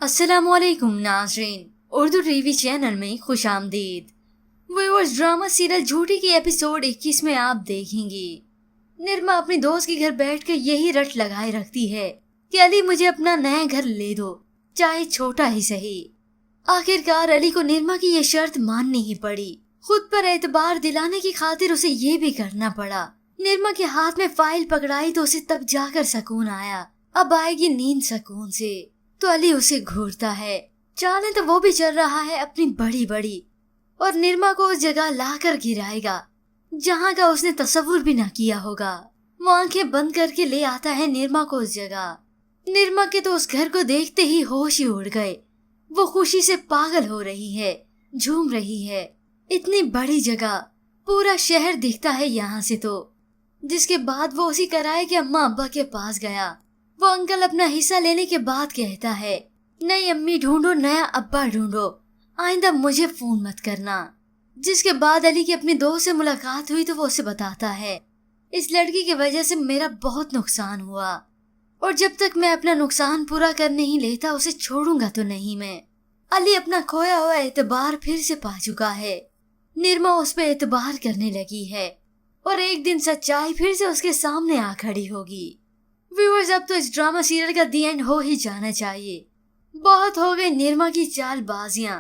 अस्सलाम वालेकुम नाज़रीन, उर्दू टीवी चैनल में खुश आमदीद। व्यूअर्स, ड्रामा सीरियल झूठी की एपिसोड 21 में आप देखेंगी निर्मा अपनी दोस्त के घर बैठकर यही रट लगाए रखती है कि अली मुझे अपना नया घर ले दो, चाहे छोटा ही सही। आखिरकार अली को निर्मा की ये शर्त माननी ही पड़ी। खुद पर एतबार दिलाने की खातिर उसे ये भी करना पड़ा। निर्मा के हाथ में फाइल पकड़ाई तो उसे तब जाकर सुकून आया। अब आएगी नींद सुकून से। तो अली उसे घूरता है। चालें तो वो भी चल रहा है अपनी बड़ी बड़ी, और निर्मा को उस जगह लाकर गिराएगा जहाँ का उसने तसव्वुर भी ना किया होगा। वो आंखें बंद करके ले आता है निर्मा को उस जगह। निर्मा के तो उस घर को देखते ही होश ही उड़ गए। वो खुशी से पागल हो रही है, झूम रही है। इतनी बड़ी जगह, पूरा शहर दिखता है यहाँ से तो। जिसके बाद वो उसी कराए के अम्मा अब्बा के पास गया। वो अंकल अपना हिस्सा लेने के बाद कहता है, नई अम्मी ढूंढो, नया अब्बा ढूंढो, आइंदा मुझे फोन मत करना। जिसके बाद अली की अपनी दोस्त से मुलाकात हुई तो वो उसे बताता है, इस लड़की की वजह से मेरा बहुत नुकसान हुआ, और जब तक मैं अपना नुकसान पूरा कर नहीं लेता उसे छोड़ूंगा तो नहीं मैं। अली अपना खोया हुआ एतबार फिर से पा चुका है। निर्मा उस पर एतबार करने लगी है, और एक दिन सच्चाई फिर से उसके सामने आ खड़ी होगी। व्यूअर्स, अब तो इस ड्रामा सीरियल का दी एंड हो ही जाना चाहिए। बहुत हो गई निर्मा की चालबाजियां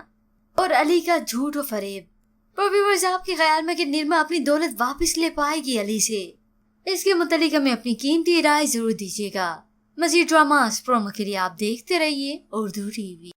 और अली का झूठ और फरेब। पर व्यूअर्स, आपके ख्याल में कि निर्मा अपनी दौलत वापस ले पाएगी अली से? इसके मुतालिक हमें अपनी कीमती राय जरूर दीजिएगा। मज़ीद ड्रामास प्रोमो के लिए आप देखते रहिए उर्दू टीवी।